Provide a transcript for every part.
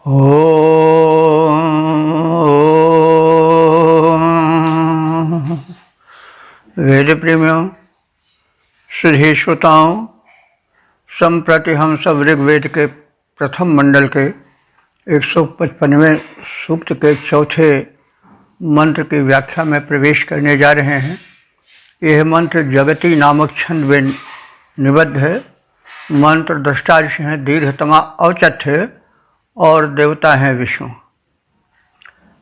ओम वेद प्रेमियों, श्री श्रोताओं, संप्रति हम सब ऋग्वेद के प्रथम मंडल के 155वें सूक्त के चौथे मंत्र की व्याख्या में प्रवेश करने जा रहे हैं। यह मंत्र जगती नामक छंद में निबद्ध है। मंत्र दृष्टा ऋषि हैं दीर्घतमा औचत है और देवता हैं विष्णु।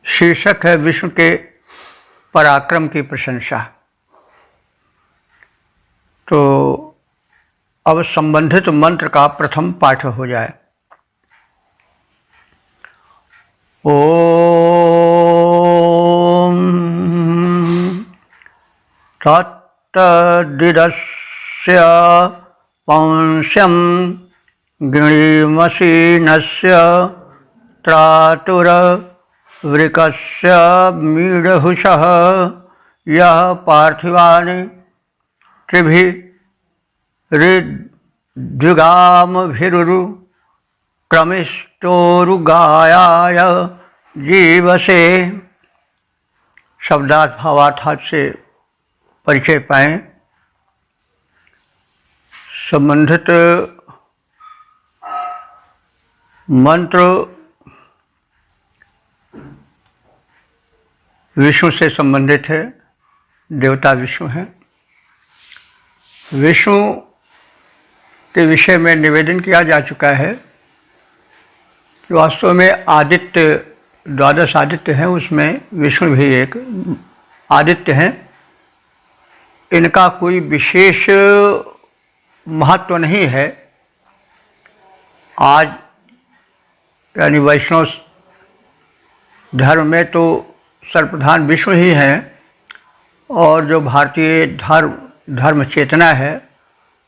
शीर्षक है विष्णु के पराक्रम की प्रशंसा। तो अब संबंधित मंत्र का प्रथम पाठ हो जाए। ओम तत्तदिदस्य पौंस्यं गृणीमसीनस्य त्रातुरवृकस्य मीढहुषः यः पार्थिवानि त्रिभिर्द्विगामभिरुरु क्रमिष्टोरुगायाय जीवसे। शब्दार्थ भावार्थ से परिचय पाएं। संबंधित मंत्र विष्णु से संबंधित है। देवता विष्णु हैं। विष्णु के विषय में निवेदन किया जा चुका है कि वास्तव में आदित्य, द्वादश आदित्य हैं, उसमें विष्णु भी एक आदित्य हैं। इनका कोई विशेष महत्व नहीं है। आज यानी वैष्णव धर्म में तो सर्वप्रधान विष्णु ही हैं, और जो भारतीय धर्म चेतना है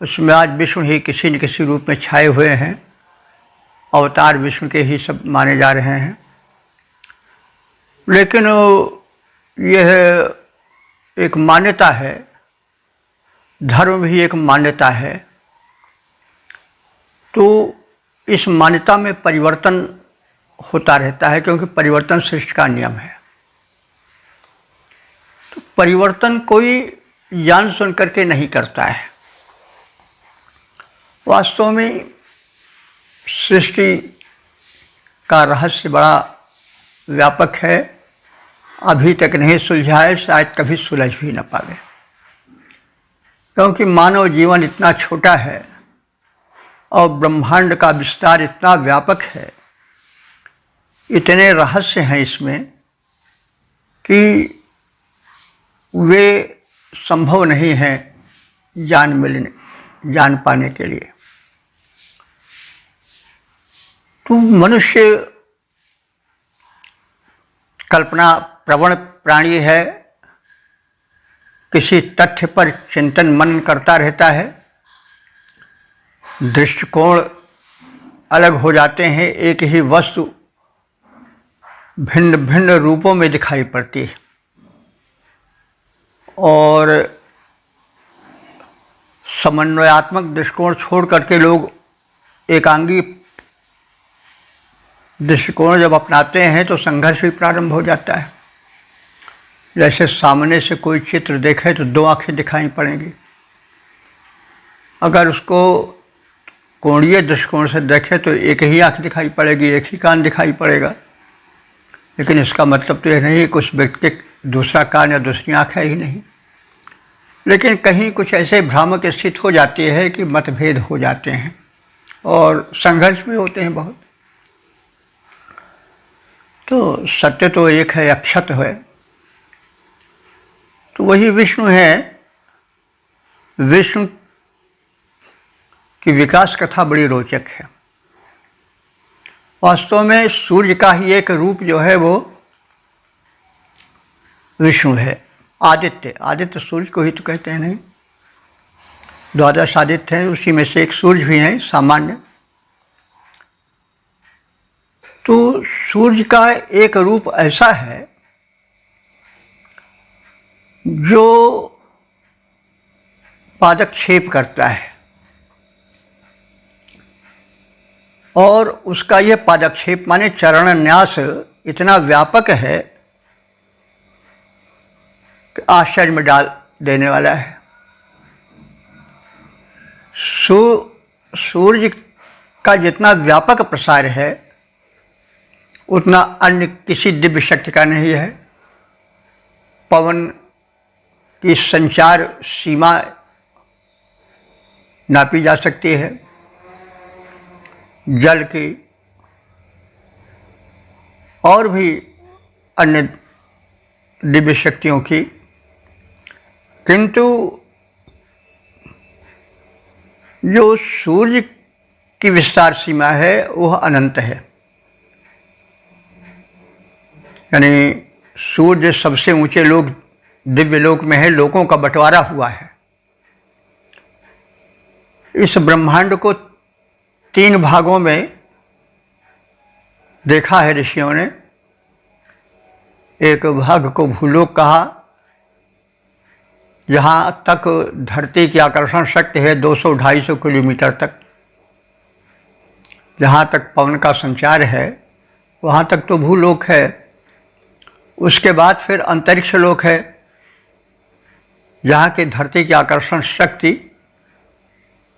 उसमें आज विष्णु ही किसी न किसी रूप में छाए हुए हैं। अवतार विष्णु के ही सब माने जा रहे हैं। लेकिन यह एक मान्यता है, धर्म भी एक मान्यता है। तो इस मान्यता में परिवर्तन होता रहता है, क्योंकि परिवर्तन सृष्टि का नियम है। तो परिवर्तन कोई जान सुन करके नहीं करता है। वास्तव में सृष्टि का रहस्य बड़ा व्यापक है, अभी तक नहीं सुलझा है, शायद कभी सुलझ भी न पावे। क्योंकि मानव जीवन इतना छोटा है और ब्रह्मांड का विस्तार इतना व्यापक है, इतने रहस्य हैं इसमें कि वे संभव नहीं है जान पाने के लिए। तो मनुष्य कल्पना प्रवण प्राणी है, किसी तथ्य पर चिंतन मनन करता रहता है। दृष्टिकोण अलग हो जाते हैं, एक ही वस्तु भिन्न भिन्न रूपों में दिखाई पड़ती है, और समन्वयात्मक दृष्टिकोण छोड़ करके लोग एकांगी दृष्टिकोण जब अपनाते हैं तो संघर्ष भी प्रारंभ हो जाता है। जैसे सामने से कोई चित्र देखे तो दो आंखें दिखाई पड़ेंगी, अगर उसको कोणीय दृष्टिकोण से देखे तो एक ही आंख दिखाई पड़ेगी, एक ही कान दिखाई पड़ेगा। लेकिन इसका मतलब तो यह नहीं कि उस व्यक्ति के दूसरा कान या दूसरी आंख है ही नहीं। लेकिन कहीं कुछ ऐसे भ्रामक स्थिति हो जाती है कि मतभेद हो जाते हैं और संघर्ष भी होते हैं बहुत। तो सत्य तो एक है, अक्षत है। तो वही विष्णु है। विष्णु की विकास कथा बड़ी रोचक है। वास्तव में सूर्य का ही एक रूप जो है वो विष्णु है। आदित्य सूर्य को ही तो कहते हैं, नहीं? द्वादश आदित्य हैं, उसी में से एक सूर्य भी है सामान्य। तो सूर्य का एक रूप ऐसा है जो पादक्षेप करता है और उसका ये पादक्षेप माने चरण न्यास इतना व्यापक है कि आश्चर्य में डाल देने वाला है। सूर्य का जितना व्यापक प्रसार है उतना अन्य किसी दिव्य शक्ति का नहीं है। पवन की संचार सीमा नापी जा सकती है, जल की और भी अन्य दिव्य शक्तियों की, किंतु जो सूर्य की विस्तार सीमा है वह अनंत है। यानी सूर्य सबसे ऊंचे लोक दिव्य लोक में है, लोकों का बंटवारा हुआ है। इस ब्रह्मांड को 3 भागों में देखा है ऋषियों ने। एक भाग को भूलोक कहा, जहाँ तक धरती की आकर्षण शक्ति है 200-250 किलोमीटर तक, जहाँ तक पवन का संचार है वहाँ तक तो भूलोक है। उसके बाद फिर अंतरिक्ष लोक है, जहाँ की धरती की आकर्षण शक्ति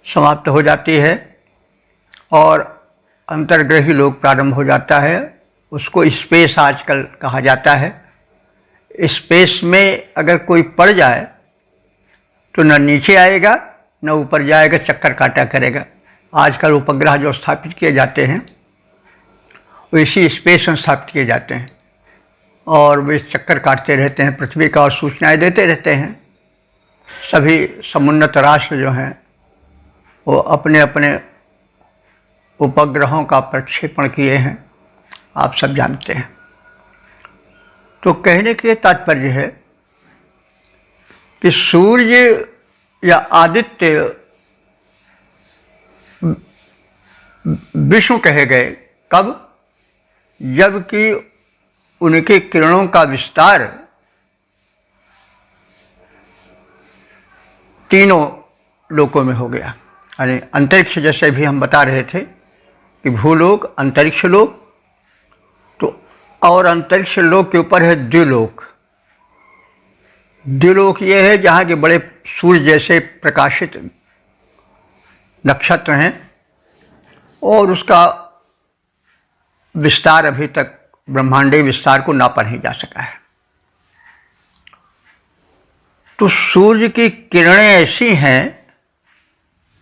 समाप्त हो जाती है और अंतर्ग्रही लोक प्रारंभ हो जाता है। उसको स्पेस आजकल कहा जाता है। स्पेस में अगर कोई पड़ जाए तो न नीचे आएगा न ऊपर जाएगा, चक्कर काटा करेगा। आजकल उपग्रह जो स्थापित किए जाते हैं वो इसी स्पेस में स्थापित किए जाते हैं और वे चक्कर काटते रहते हैं पृथ्वी का और सूचनाएं देते रहते हैं। सभी समुन्नत राष्ट्र जो हैं वो अपने अपने उपग्रहों का प्रक्षेपण किए हैं, आप सब जानते हैं। तो कहने के तात्पर्य है कि सूर्य या आदित्य विष्णु कहे गए कब? जबकि उनके किरणों का विस्तार तीनों लोकों में हो गया। यानी अंतरिक्ष, जैसे भी हम बता रहे थे कि भूलोक, अंतरिक्ष लोक, तो और अंतरिक्ष लोक के ऊपर है द्युलोक। द्युलोक ये है जहाँ के बड़े सूर्य जैसे प्रकाशित नक्षत्र हैं और उसका विस्तार अभी तक ब्रह्मांडीय विस्तार को नापा नहीं जा सका है। तो सूर्य की किरणें ऐसी हैं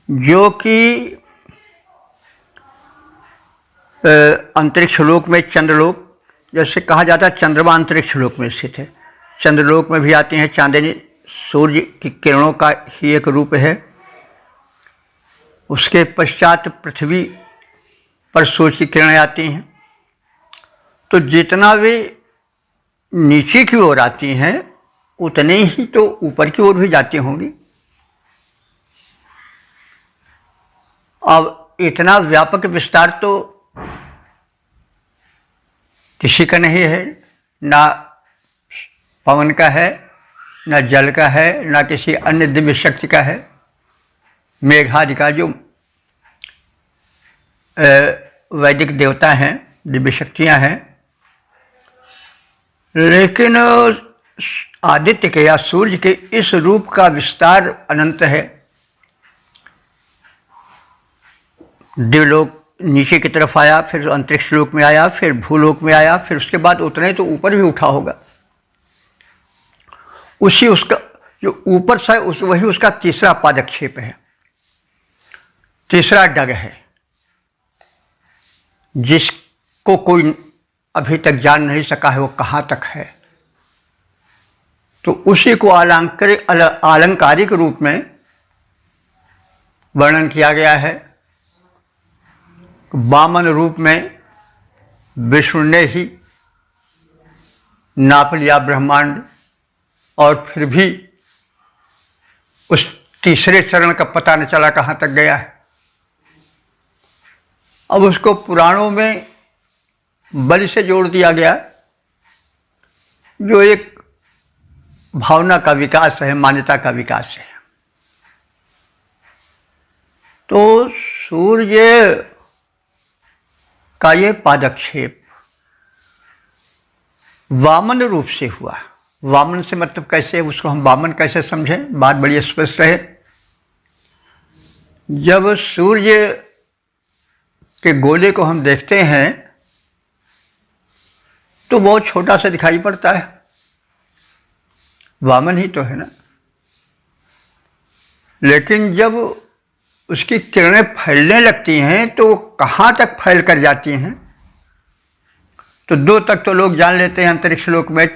जो कि अंतरिक्ष लोक में चंद्रलोक, जैसे कहा जाता है चंद्रमा अंतरिक्ष लोक में स्थित है, चंद्रलोक में भी आती हैं चांदनी, सूर्य की किरणों का ही एक रूप है। उसके पश्चात पृथ्वी पर सूर्य की किरणें आती हैं। तो जितना वे नीचे की ओर आती हैं उतने ही तो ऊपर की ओर भी जाती होंगी। अब इतना व्यापक विस्तार तो किसी का नहीं है, ना पवन का है, ना जल का है, ना किसी अन्य दिव्य शक्ति का है। मेघादि का जो वैदिक देवता हैं, दिव्य शक्तियां हैं, लेकिन आदित्य के या सूर्य के इस रूप का विस्तार अनंत है। दिव्यलोक नीचे की तरफ आया, फिर अंतरिक्ष लोक में आया, फिर भूलोक में आया, फिर उसके बाद उतने तो ऊपर भी उठा होगा। उसी उसका जो ऊपर सा वही उसका तीसरा पादक्षेप है, तीसरा डग है, जिसको कोई अभी तक जान नहीं सका है वो कहाँ तक है। तो उसी को आलंकारिक रूप में वर्णन किया गया है। वामन रूप में विष्णु ने ही नाप लिया ब्रह्मांड और फिर भी उस तीसरे चरण का पता न चला कहाँ तक गया है। अब उसको पुराणों में बलि से जोड़ दिया गया, जो एक भावना का विकास है, मान्यता का विकास है। तो सूर्य का ये पादक्षेप वामन रूप से हुआ। वामन से मतलब कैसे, उसको हम वामन कैसे समझें, बात बड़ी स्पष्ट है। जब सूर्य के गोले को हम देखते हैं तो बहुत छोटा सा दिखाई पड़ता है, वामन ही तो है ना। लेकिन जब उसकी किरणें फैलने लगती हैं तो कहाँ तक फैल कर जाती हैं, तो 2 तक तो लोग जान लेते हैं। अंतरिक्ष लोक में,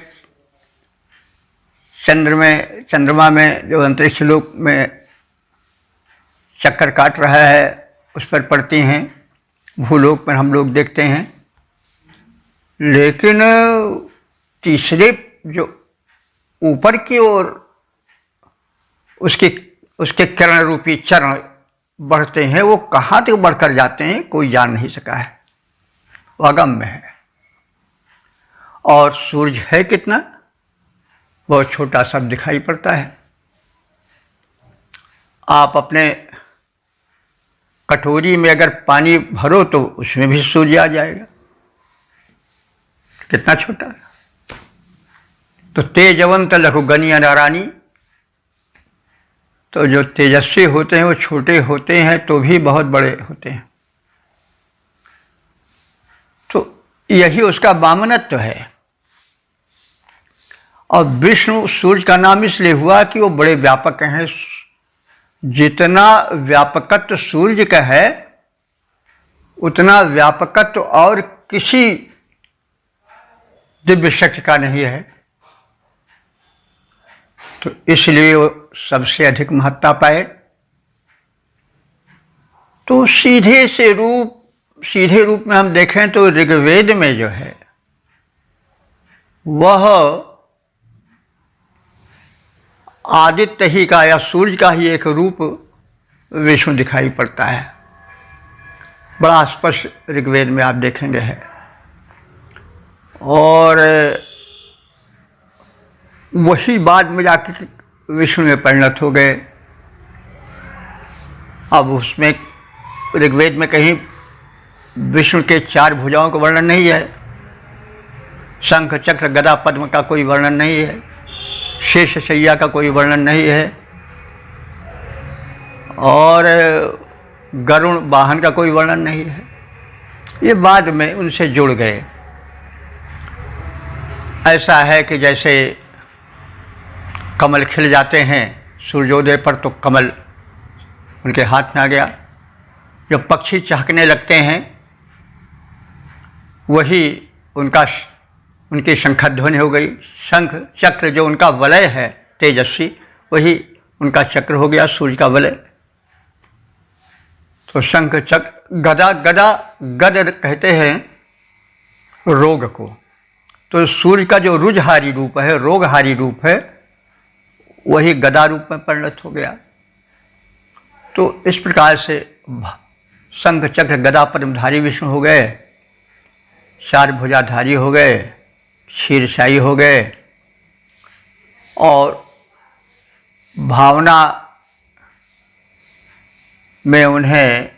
चंद्रमा में जो अंतरिक्ष लोक में चक्कर काट रहा है उस पर पड़ती हैं, भूलोक पर हम लोग देखते हैं। लेकिन तीसरे जो ऊपर की ओर उसके किरण रूपी चरण बढ़ते हैं, वो कहाँ तक बढ़कर जाते हैं कोई जान नहीं सका है, अगम्य है। और सूर्य है कितना, बहुत छोटा सा दिखाई पड़ता है। आप अपने कटोरी में अगर पानी भरो तो उसमें भी सूर्य आ जाएगा, कितना छोटा है। तो तेजवंत लघुगणिया नारानी, तो जो तेजस्वी होते हैं वो छोटे होते हैं तो भी बहुत बड़े होते हैं। तो यही उसका वामनत्व है। और विष्णु सूर्य का नाम इसलिए हुआ कि वो बड़े व्यापक हैं। जितना व्यापकत्व सूर्य का है उतना व्यापकत्व और किसी दिव्य शक्ति का नहीं है। तो इसलिए वो सबसे अधिक महत्ता पाए। तो सीधे रूप में हम देखें तो ऋग्वेद में जो है वह आदित्य ही का या सूर्य का ही एक रूप विष्णु दिखाई पड़ता है, बड़ा स्पष्ट ऋग्वेद में आप देखेंगे है। और वही बाद में जाकर विष्णु में परिणत हो गए। अब उसमें ऋग्वेद में कहीं विष्णु के 4 भुजाओं का वर्णन नहीं है, शंख चक्र गदा पद्म का कोई वर्णन नहीं है, शेष शैया का कोई वर्णन नहीं है, और गरुण वाहन का कोई वर्णन नहीं है। ये बाद में उनसे जुड़ गए। ऐसा है कि जैसे कमल खिल जाते हैं सूर्योदय पर, तो कमल उनके हाथ में आ गया। जब पक्षी चहकने लगते हैं वही उनकी शंखध्वनि हो गई। शंख चक्र जो उनका वलय है तेजस्वी, वही उनका चक्र हो गया, सूर्य का वलय। तो शंख चक्र गद कहते हैं रोग को। तो सूर्य का जो रुजहारी रूप है, रोगहारी रूप है, वही गदा रूप में परिणत हो गया। तो इस प्रकार से शंख चक्र गदा पद्मधारी विष्णु हो गए, 4 भुजाधारी हो गए, क्षीरशायी हो गए। और भावना में उन्हें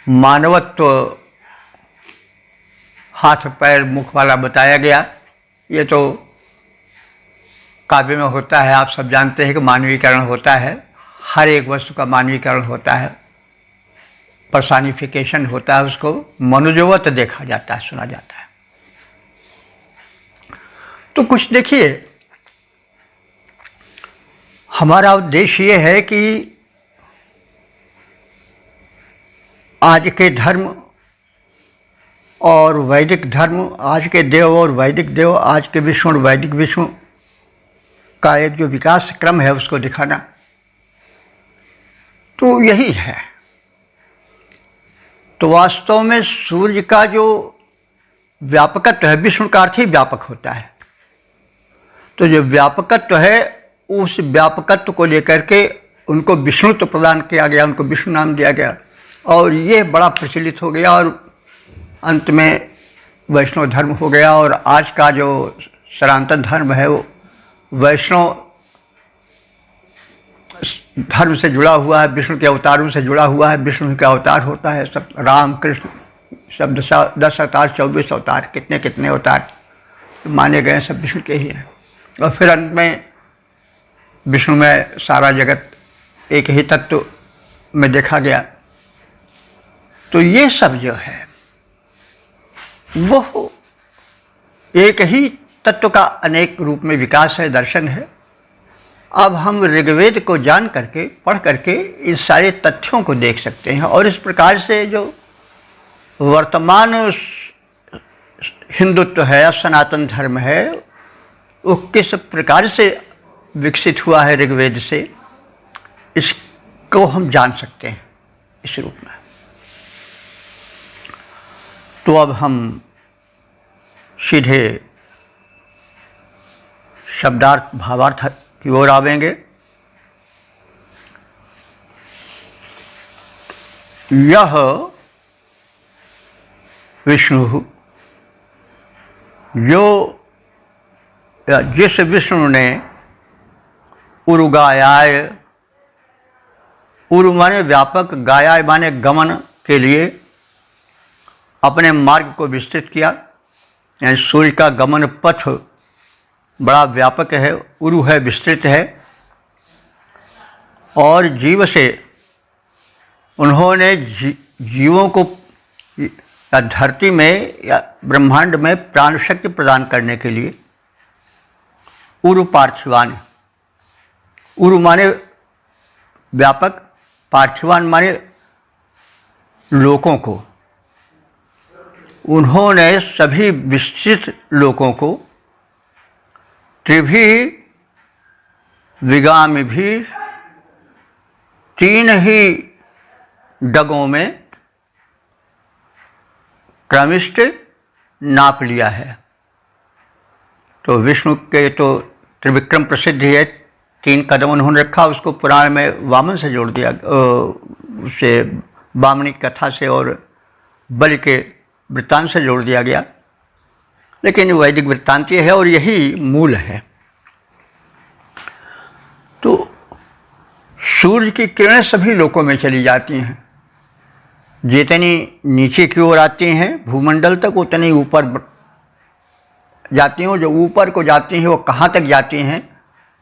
मानवत्व हाथ पैर मुख वाला बताया गया। ये तो काव्य में होता है, आप सब जानते हैं कि मानवीकरण होता है, हर एक वस्तु का मानवीकरण होता है, पर्सनिफिकेशन होता है, उसको मनुजवत देखा जाता है, सुना जाता है। तो कुछ देखिए, हमारा उद्देश्य ये है कि आज के धर्म और वैदिक धर्म, आज के देव और वैदिक देव, आज के विष्णु और वैदिक विष्णु का एक जो विकास क्रम है उसको दिखाना, तो यही है। तो वास्तव में सूर्य का जो व्यापकत्व है, विष्णु का अर्थ ही व्यापक होता है। तो जो व्यापकत्व है, उस व्यापकत्व को लेकर के उनको विष्णुत्व प्रदान किया गया, उनको विष्णु नाम दिया गया, और ये बड़ा प्रचलित हो गया, और अंत में वैष्णव धर्म हो गया। और आज का जो सनातन धर्म है वो वैष्णव धर्म से जुड़ा हुआ है, विष्णु के अवतारों से जुड़ा हुआ है। विष्णु का अवतार होता है सब, राम कृष्ण सब 10 अवतार, 24 अवतार, कितने कितने अवतार माने गए सब विष्णु के ही हैं। और फिर अंत में विष्णु में सारा जगत एक ही तत्व में देखा गया। तो ये सब जो है वो एक ही तत्व का अनेक रूप में विकास है, दर्शन है। अब हम ऋग्वेद को जान करके, पढ़ करके इस सारे तथ्यों को देख सकते हैं और इस प्रकार से जो वर्तमान हिंदुत्व है, सनातन धर्म है, वो किस प्रकार से विकसित हुआ है ऋग्वेद से, इसको हम जान सकते हैं इस रूप में। तो अब हम सीधे शब्दार्थ भावार्थ की ओर आवेंगे। यह विष्णु, जो जिस विष्णु ने उरुगायाय, उरु माने व्यापक, गायाय माने गमन के लिए अपने मार्ग को विस्तृत किया, यानी सूर्य का गमन पथ बड़ा व्यापक है, उरु है, विस्तृत है। और जीव से उन्होंने जीवों को या धरती में या ब्रह्मांड में प्राण शक्ति प्रदान करने के लिए उरु पार्थिवान, उरु माने व्यापक, पार्थिवान माने लोकों को, उन्होंने सभी विस्तृत लोकों को त्रिभी विगामी भी, 3 ही डगों में क्रमिष्ट नाप लिया है। तो विष्णु के तो त्रिविक्रम प्रसिद्ध है, 3 कदम उन्होंने रखा, उसको पुराण में वामन से जोड़ दिया, उससे वामनी कथा से और बलि के वृत्तांत से जोड़ दिया गया, लेकिन वैदिक वृत्तांत है और यही मूल है। तो सूर्य की किरणें सभी लोकों में चली जाती हैं, जितनी नीचे की ओर आती हैं भूमंडल तक, उतनी ऊपर जाती हैं। जो ऊपर को जाती हैं वो कहाँ तक जाती हैं,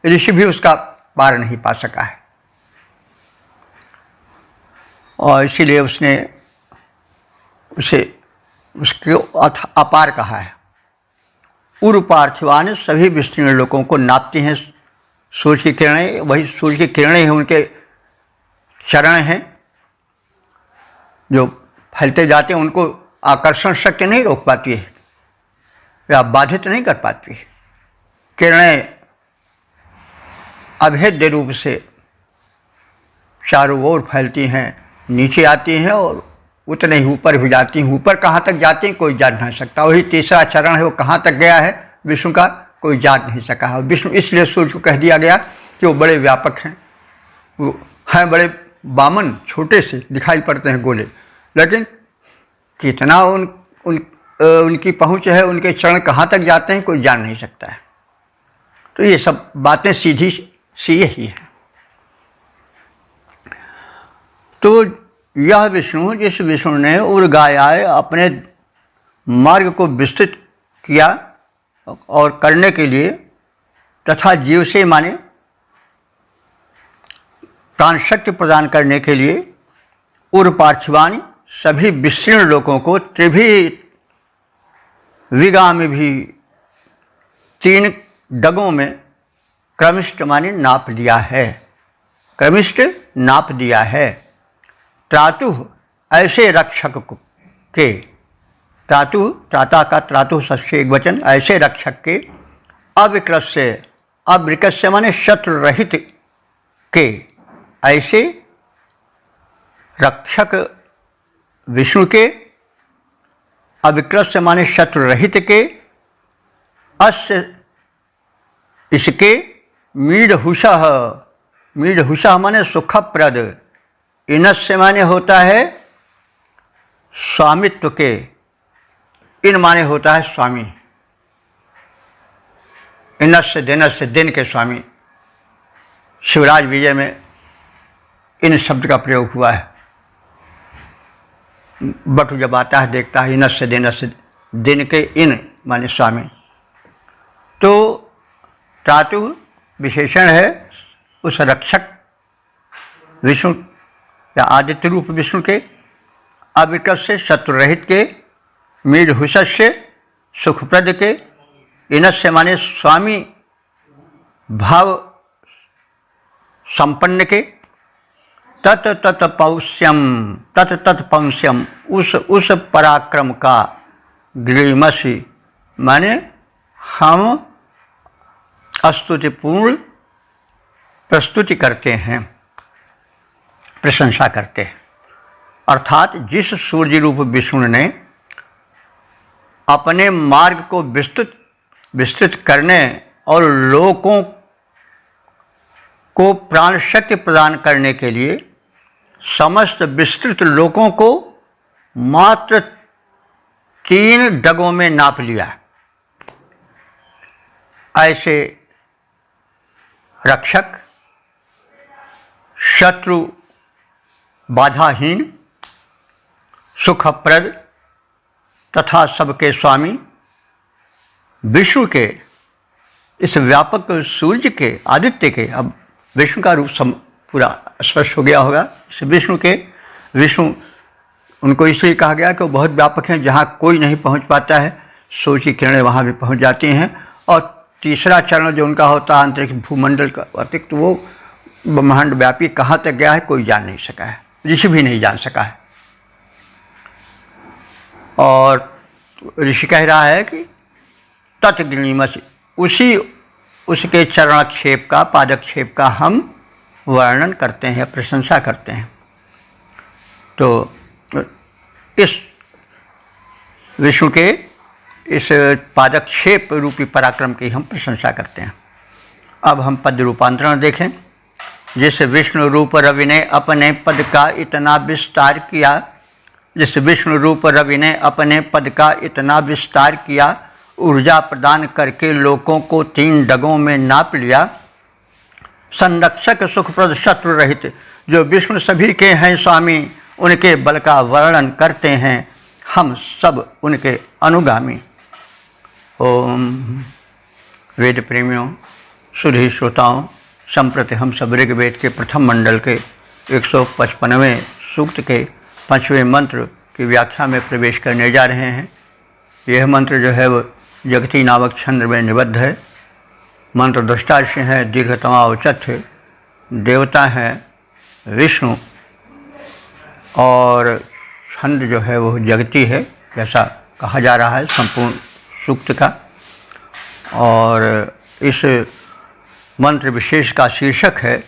ऋषि भी उसका पार नहीं पा सका है। और इसीलिए उसने उसे उसके अपार कहा है। उरु पार्थिवान, सभी विस्तीर्ण लोगों को नापती हैं सूर्य की किरणें। वही सूर्य की किरणें हैं, उनके चरण हैं जो फैलते जाते हैं, उनको आकर्षण शक्ति नहीं रोक पाती है या बाधित नहीं कर पाती है। किरणें अभेद्य रूप से चारों ओर फैलती हैं, नीचे आती हैं और उतने ही ऊपर भी जाती हैं। ऊपर कहाँ तक जाती हैं कोई जान नहीं सकता। वही तीसरा चरण है, वो कहाँ तक गया है विष्णु का, कोई जान नहीं सका है। विष्णु इसलिए सूर्य को कह दिया गया कि वो बड़े व्यापक हैं, वो हैं बड़े बामन, छोटे से दिखाई पड़ते हैं गोले, लेकिन कितना उनकी पहुँच है, उनके चरण कहाँ तक जाते हैं कोई जान नहीं सकता है। तो ये सब बातें सीधी सी यही है। तो यह विष्णु, जिस विष्णु ने उर्गायाय अपने मार्ग को विस्तृत किया और करने के लिए, तथा जीव से माने प्राण शक्ति प्रदान करने के लिए, उर पार्थिवानी, सभी विस्तीर्ण लोगों को त्रिभी विगामी भी, 3 डगों में क्रमिष्ट माने नाप दिया है, क्रमिष्ट नाप दिया है। त्रातु, ऐसे रक्षक के, त्रातु, त्राता का त्रातु षष्ठी एक वचन, ऐसे रक्षक के, अविकृत से, अविकृत से माने शत्रु रहित के, ऐसे रक्षक विष्णु के, अविकृत से माने शत्रु रहित के, अस्य इसके, मीढहुषः, मीढहुषः माने सुखप्रद, इनस्य माने होता है स्वामित्व के, इन माने होता है स्वामी, इनस्य दिनस्य, दिन के स्वामी। शिवराज विजय में इन शब्द का प्रयोग हुआ है। बटु जब आता है देखता है इनस्य दिनस्य, दिन के इन माने स्वामी। तो धातु विशेषण है उस रक्षक विष्णु या आदित्य रूप विष्णु के, अविकट से, शत्रुरहित के, मीढहुष से, सुखप्रद के, इनस्य माने स्वामी भाव संपन्न के, तत तत पौष्यम, तत तत पौष्यम, उस पराक्रम का, ग्रीमसी माने हम स्तुतिपूर्ण प्रस्तुति करते हैं, प्रशंसा करते हैं। अर्थात जिस सूर्य रूप विष्णु ने अपने मार्ग को विस्तृत करने और लोगों को प्राण शक्ति प्रदान करने के लिए समस्त विस्तृत लोगों को मात्र 3 डगों में नाप लिया, ऐसे रक्षक, शत्रु बाधाहीन, सुखप्रद तथा सबके स्वामी विष्णु के, इस व्यापक सूर्य के, आदित्य के, अब विष्णु का रूप पूरा स्पष्ट हो गया होगा। इस विष्णु के, विष्णु उनको इसलिए कहा गया कि वो बहुत व्यापक हैं, जहाँ कोई नहीं पहुँच पाता है सूर्य की किरणें वहाँ भी पहुँच जाती हैं। और तीसरा चरण जो उनका होता है अंतरिक्ष भूमंडल का अतिरिक्त, वो ब्रह्मांड व्यापी कहाँ तक गया है कोई जान नहीं सका है, ऋषि भी नहीं जान सका है। और ऋषि कह रहा है कि तत्ग्रीमसि, उसके चरणक्षेप का, पादक्षेप का हम वर्णन करते हैं, प्रशंसा करते हैं। तो इस विष्णु के इस पादक्षेप रूपी पराक्रम की हम प्रशंसा करते हैं। अब हम पद रूपांतरण देखें। जिस विष्णु रूप रवि ने अपने पद का इतना विस्तार किया, जिस विष्णु रूप रवि ने अपने पद का इतना विस्तार किया, ऊर्जा प्रदान करके लोगों को 3 डगों में नाप लिया, संरक्षक सुखप्रद शत्रु रहित, जो विष्णु सभी के हैं स्वामी, उनके बल का वर्णन करते हैं हम सब उनके अनुगामी। ओम वेद प्रेमियों, सुधी श्रोताओं, संप्रति हम सब ऋग्वेद के प्रथम मंडल के 155वें सूक्त के 5वें मंत्र की व्याख्या में प्रवेश करने जा रहे हैं। यह मंत्र जो है वो जगती नामक छंद में निबद्ध है। मंत्र दृष्टा ऋषि हैं, दीर्घतमा उचत है, देवता हैं विष्णु, और छंद जो है वो जगती है जैसा कहा जा रहा है संपूर्ण सूक्त का। और इस मंत्र विशेष का शीर्षक है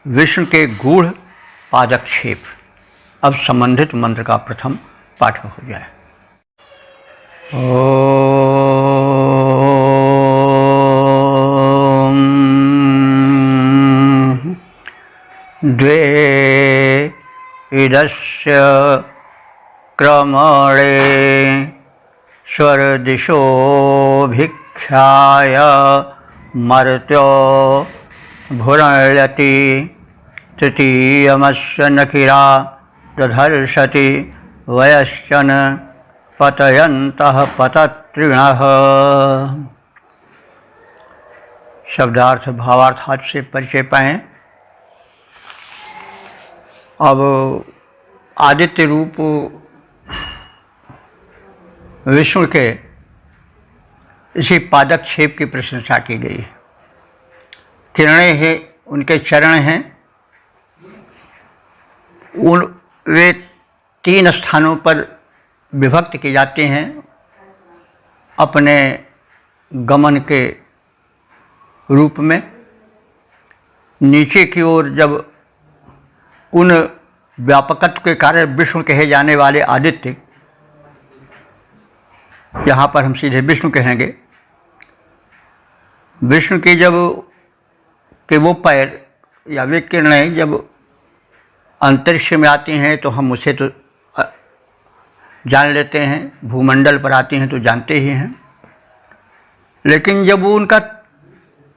विष्णु के गूढ़ पादक्षेप। अब संबंधित मंत्र का प्रथम पाठ हो जाए। ओम द्वे इदस्य क्रमणे स्वरदिशो भिक्षाय मर्त्यो भुरणयति तृतीयमस्य नकिरा दधर्षति वयश्चन पतयन्तः पतत्रिणः। शब्दार्थ भावार्थात से परिचय पाएं। अब आदित्य रूप विष्णु के इसी पादक्षेप की प्रशंसा की गई है। किरणें हैं, उनके चरण हैं, वे 3 स्थानों पर विभक्त किए जाते हैं। अपने गमन के रूप में नीचे की ओर जब उन व्यापकत्व के कारण विष्णु कहे जाने वाले आदित्य, यहाँ पर हम सीधे विष्णु कहेंगे, विष्णु के जब के वो पैर या वे किरणें जब अंतरिक्ष में आती हैं तो हम उसे तो जान लेते हैं, भूमंडल पर आती हैं तो जानते ही हैं। लेकिन जब वो उनका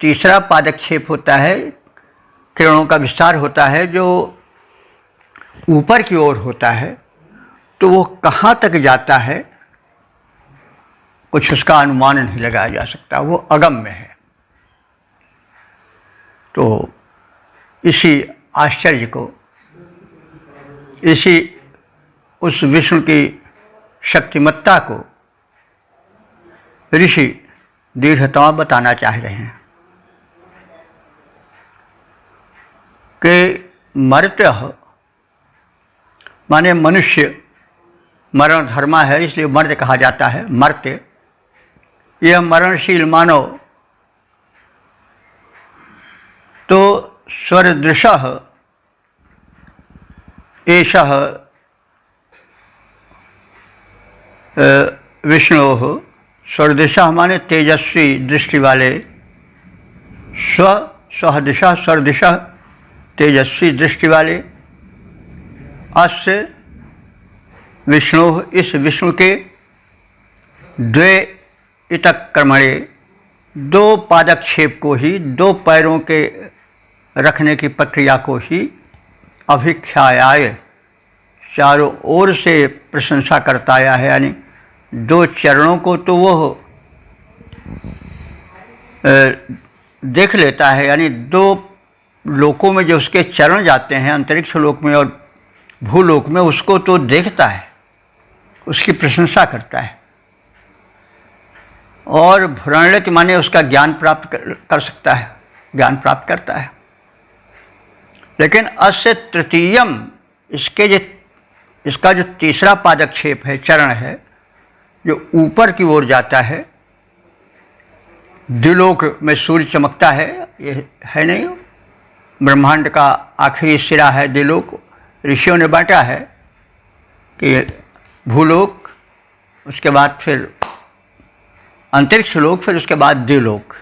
तीसरा पादक्षेप होता है किरणों का विस्तार होता है जो ऊपर की ओर होता है, तो वो कहाँ तक जाता है कुछ उसका अनुमान नहीं लगाया जा सकता, वो अगम्य है। तो इसी आश्चर्य को, इसी उस विष्णु की शक्तिमत्ता को ऋषि दीर्घतमा बताना चाह रहे हैं कि मर्त्यः माने मनुष्य, मरण धर्मा है इसलिए मर्त्य कहा जाता है। मर्त्य यह मरणशील मानव तो स्वरदृशः एषः विष्णोः, स्वरदिशा माने तेजस्वी दृष्टि वाले, स्वदिशा स्वरदिशा तेजस्वी दृष्टि वाले, अस्य विष्णु इस विष्णु के द्वे इतक कर्मणे, दो पादक्षेप को ही, दो पैरों के रखने की प्रक्रिया को ही अभिख्यायाय चारों ओर से प्रशंसा करता आया है। यानी दो चरणों को तो वो देख लेता है, यानी दो लोकों में जो उसके चरण जाते हैं, अंतरिक्ष लोक में और भूलोक में, उसको तो देखता है, उसकी प्रशंसा करता है। और भ्रणित माने उसका ज्ञान प्राप्त कर सकता है, ज्ञान प्राप्त करता है। लेकिन अस्य तृतीयम, इसका जो तीसरा पादक्षेप है, चरण है, जो ऊपर की ओर जाता है, द्विलोक में सूर्य चमकता है, ये है नहीं, ब्रह्मांड का आखिरी सिरा है द्विलोक। ऋषियों ने बांटा है कि भूलोक, उसके बाद फिर अंतरिक्ष लोक, फिर उसके बाद द्विलोक।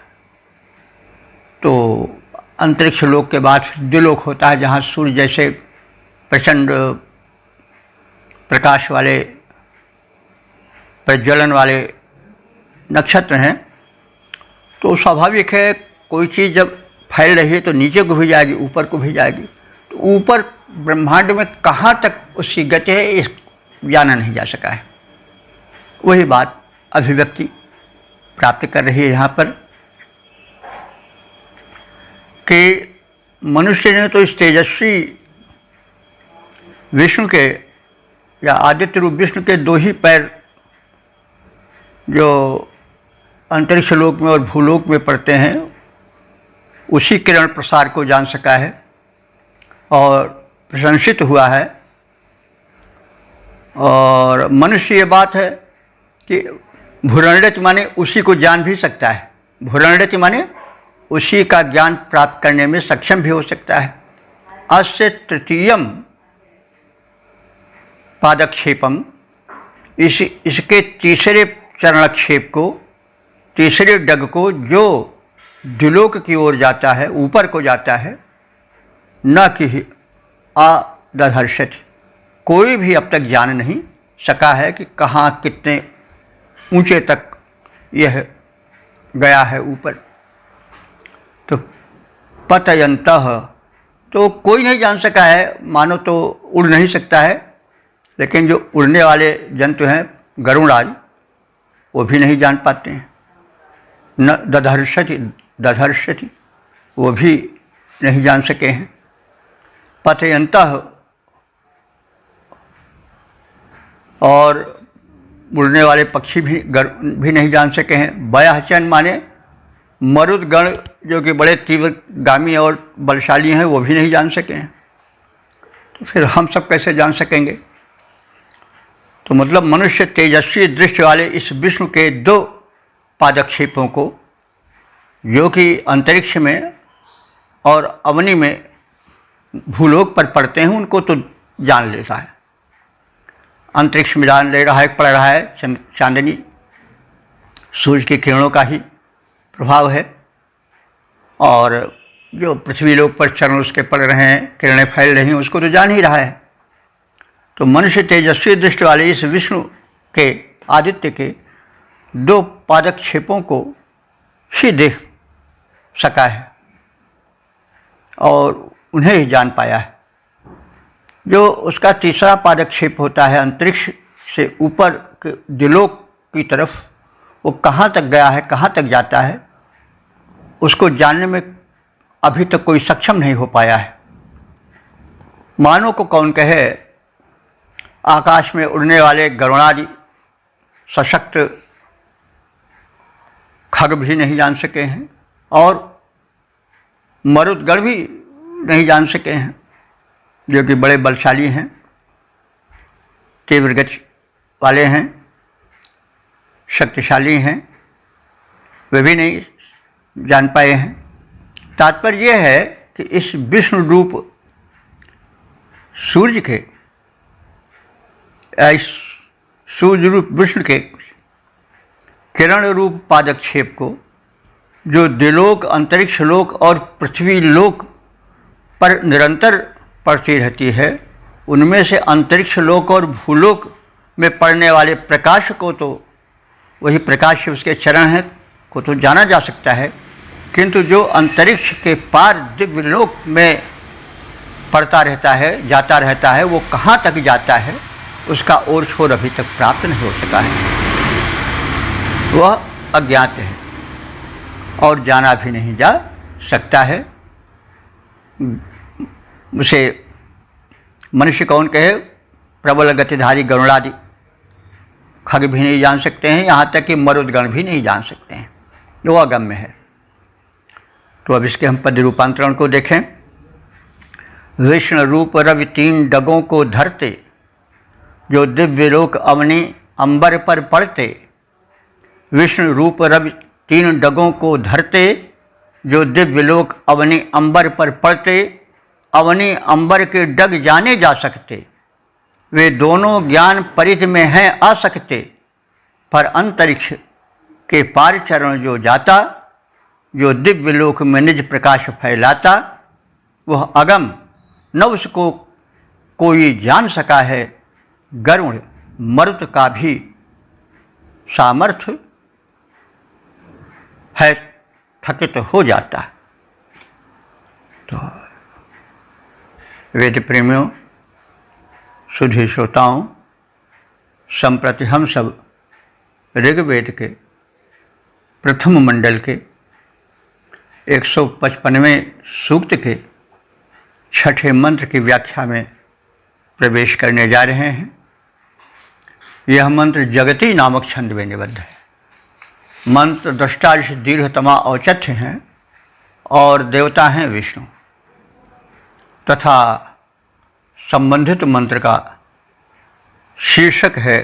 तो अंतरिक्ष लोक के बाद फिर द्विलोक होता है, जहाँ सूर्य जैसे प्रचंड प्रकाश वाले, प्रज्वलन वाले नक्षत्र हैं। तो स्वाभाविक है कोई चीज़ जब फैल रही है तो नीचे को भी जाएगी, ऊपर को भी जाएगी। तो ऊपर ब्रह्मांड में कहाँ तक उसकी गति है, इस जाना नहीं जा सका है। वही बात अभिव्यक्ति प्राप्त कर रही है यहाँ पर कि मनुष्य ने तो इस तेजस्वी विष्णु के या आदित्य रूप विष्णु के दो ही पैर जो अंतरिक्ष लोक में और भूलोक में पड़ते हैं, उसी किरण प्रसार को जान सका है और प्रशंसित हुआ है। और मनुष्य ये बात है कि भूरणित माने उसी को जान भी सकता है, भूरणित माने उसी का ज्ञान प्राप्त करने में सक्षम भी हो सकता है। अस्य तृतीयम पादक्षेपम, इसके तीसरे चरणक्षेप को, तीसरे डग को, जो द्विलोक की ओर जाता है, ऊपर को जाता है, न कि आदधर्षति, कोई भी अब तक जान नहीं सका है कि कहाँ कितने ऊंचे तक यह गया है ऊपर। तो पतयंतः, तो कोई नहीं जान सका है, मानो तो उड़ नहीं सकता है, लेकिन जो उड़ने वाले जंतु हैं गरुड़ाज, वो भी नहीं जान पाते हैं। न दधर्षति, वो भी नहीं जान सके हैं। पतयंतः, और उड़ने वाले पक्षी भी नहीं जान सके हैं। वयहचन माने मरुदगण, जो कि बड़े तीव्रगामी और बलशाली हैं, वो भी नहीं जान सके हैं। तो फिर हम सब कैसे जान सकेंगे? तो मतलब मनुष्य तेजस्वी दृष्टि वाले इस विष्णु के दो पादक्षेपों को, जो कि अंतरिक्ष में और अवनि में भूलोक पर पड़ते हैं, उनको तो जान लेता है। अंतरिक्ष में जान ले रहा है, पड़ रहा है चांदनी, सूर्य की किरणों का ही प्रभाव है। और जो पृथ्वी लोक पर चरण उसके पड़ रहे हैं, किरणें फैल रही हैं, उसको तो जान ही रहा है। तो मनुष्य तेजस्वी दृष्टि वाले इस विष्णु के, आदित्य के दो पादक्षेपों को ही देख सका है। और उन्हें ही जान पाया है। जो उसका तीसरा पादक्षेप होता है अंतरिक्ष से ऊपर के दिलोक की तरफ, वो कहाँ तक गया है, कहाँ तक जाता है, उसको जानने में अभी तक कोई सक्षम नहीं हो पाया है। मानव को कौन कहे, आकाश में उड़ने वाले गरुड़ादि सशक्त खग भी नहीं जान सके हैं और मरुदगण भी नहीं जान सके हैं, जो कि बड़े बलशाली हैं, तीव्र गति वाले हैं, शक्तिशाली हैं, वे भी नहीं जान पाए हैं। तात्पर्य यह है कि इस विष्णु रूप सूर्य के, इस सूर्य रूप विष्णु के किरण रूप पादक्षेप को जो दिलोक, अंतरिक्ष लोक और पृथ्वी लोक पर निरंतर पड़ती रहती है, उनमें से अंतरिक्ष लोक और भूलोक में पड़ने वाले प्रकाश को तो, वही प्रकाश उसके चरण हैं, को तो जाना जा सकता है, किंतु जो अंतरिक्ष के पार दिव्य लोक में पड़ता रहता है, जाता रहता है, वो कहाँ तक जाता है उसका ओर छोर अभी तक प्राप्त नहीं हो सका है। वह अज्ञात है और जाना भी नहीं जा सकता है। उसे मनुष्य कौन कहे, प्रबल गतिधारी गरुड़ादि खग भी नहीं जान सकते हैं, यहाँ तक कि मरुदगण भी नहीं जान सकते हैं, वो अगम्य है। तो अब इसके हम पद रूपांतरण को देखें। विष्णु रूप रवि तीन डगों को धरते, जो दिव्य लोक अवनि अंबर पर पड़ते। विष्णु रूप रवि तीन डगों को धरते, जो दिव्य लोक अवनि अंबर पर पड़ते। अवनि अंबर के डग जाने जा सकते, वे दोनों ज्ञान परिधि में हैं आ सकते। पर अंतरिक्ष के पार चरण जो जाता, जो दिव्य लोक में निज प्रकाश फैलाता, वह अगम न उसको कोई जान सका है। गरुड़ मरुत का भी सामर्थ्य है, थकित हो जाता है। तो वेद प्रेमियों, सुधी श्रोताओं, संप्रति हम सब ऋग्वेद के प्रथम मंडल के 155वें सूक्त के छठे मंत्र की व्याख्या में प्रवेश करने जा रहे हैं। यह मंत्र जगती नामक छंद में निबद्ध है। मंत्र दृष्टा दीर्घतमा औचित्य हैं और देवता हैं विष्णु, तथा संबंधित मंत्र का शीर्षक है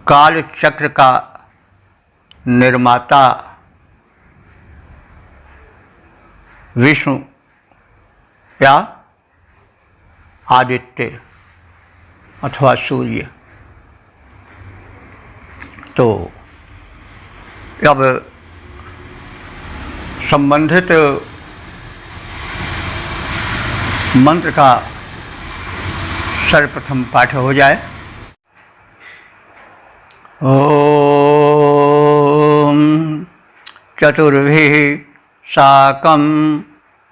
काल चक्र का निर्माता विष्णु या आदित्य अथवा सूर्य। तो अब संबंधित मंत्र का सर्वप्रथम पाठ हो जाए। ओम चतुर्भिः साकं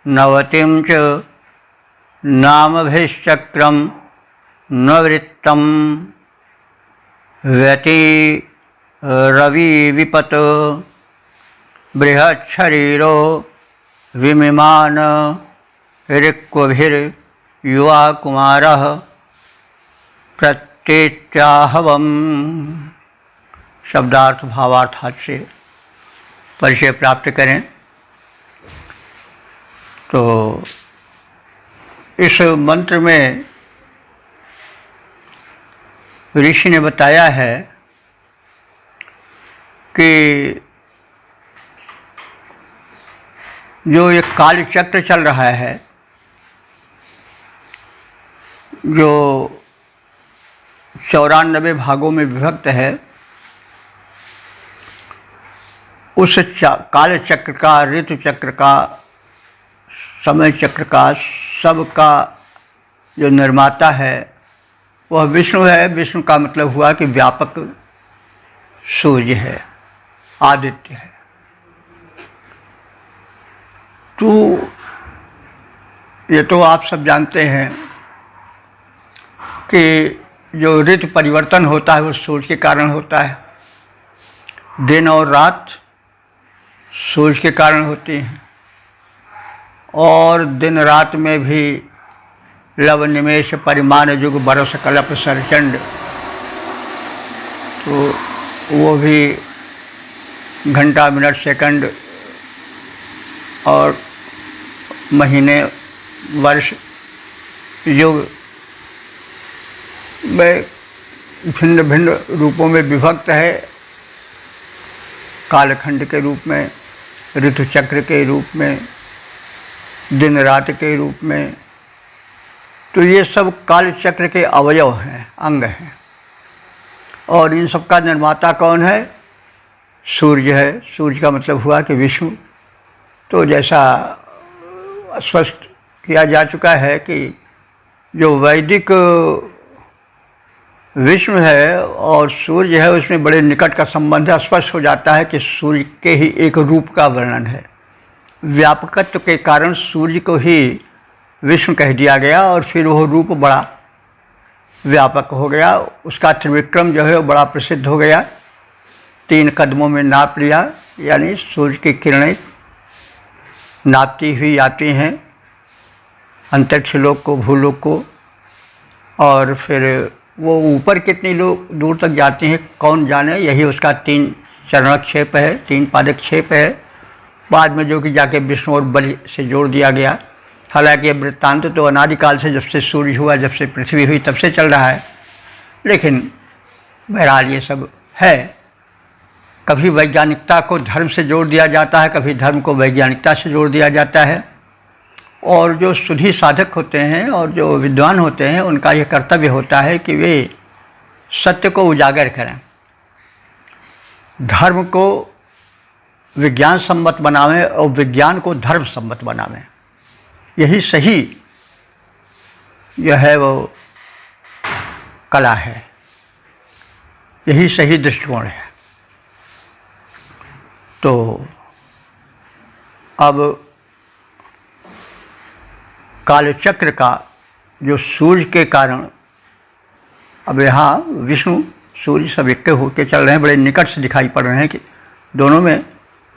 नवतिं च नामभिश्चक्रं नवृत्तं व्यति रवि विपत बृहच्छरीरो विमिमान ऋक्वभिर्युवा कुमारः प्रत्येत्याहवम्। शब्दार्थ भावार्थात से परिचय प्राप्त करें। तो इस मंत्र में ऋषि ने बताया है कि जो ये काल चक्र चल रहा है, जो 94 भागों में विभक्त है, उस काल चक्र का, ऋतु चक्र का, समय चक्र का, सबका जो निर्माता है वह विष्णु है। विष्णु का मतलब हुआ कि व्यापक सूर्य है, आदित्य है। तो ये तो आप सब जानते हैं कि जो ऋतु परिवर्तन होता है वो सूर्य के कारण होता है। दिन और रात सूर्य के कारण होती हैं, और दिन रात में भी लव निमेष परिमाण युग बरस कल्प सरचंड, तो वो भी घंटा मिनट सेकंड और महीने वर्ष युग में भिन्न भिन्न रूपों में विभक्त है। कालखंड के रूप में, ऋतु चक्र के रूप में, दिन रात के रूप में। तो ये सब काल चक्र के अवयव हैं, अंग हैं। और इन सब का निर्माता कौन है? सूर्य है। सूर्य का मतलब हुआ कि विष्णु। तो जैसा स्पष्ट किया जा चुका है कि जो वैदिक विष्णु है और सूर्य है, उसमें बड़े निकट का संबंध है। स्पष्ट हो जाता है कि सूर्य के ही एक रूप का वर्णन है। व्यापकत्व के कारण सूर्य को ही विष्णु कह दिया गया, और फिर वो रूप बड़ा व्यापक हो गया। उसका त्रिविक्रम जो है वो बड़ा प्रसिद्ध हो गया। 3 कदमों में नाप लिया, यानी सूर्य की किरणें नापती हुई आती हैं अंतरिक्ष लोक को, भूलोक को, और फिर वो ऊपर कितनी दूर तक जाती हैं कौन जाने। यही उसका 3 चरणक्षेप है, 3 पादक्षेप है। बाद में जो कि जाके विष्णु और बलि से जोड़ दिया गया। हालांकि ये वृत्तांत तो अनादिकाल से, जब से सूर्य हुआ, जब से पृथ्वी हुई, तब से चल रहा है। लेकिन बहरहाल ये सब है। कभी वैज्ञानिकता को धर्म से जोड़ दिया जाता है, कभी धर्म को वैज्ञानिकता से जोड़ दिया जाता है। और जो शुद्धि साधक होते हैं और जो विद्वान होते हैं, उनका यह कर्तव्य होता है कि वे सत्य को उजागर करें, धर्म को विज्ञान सम्मत बनावें और विज्ञान को धर्म सम्मत बनावें। यही सही यह है वो कला है, यही सही दृष्टिकोण है। तो अब कालचक्र का जो सूर्य के कारण, अब यहाँ विष्णु सूर्य सब एक होकर चल रहे हैं, बड़े निकट से दिखाई पड़ रहे हैं कि दोनों में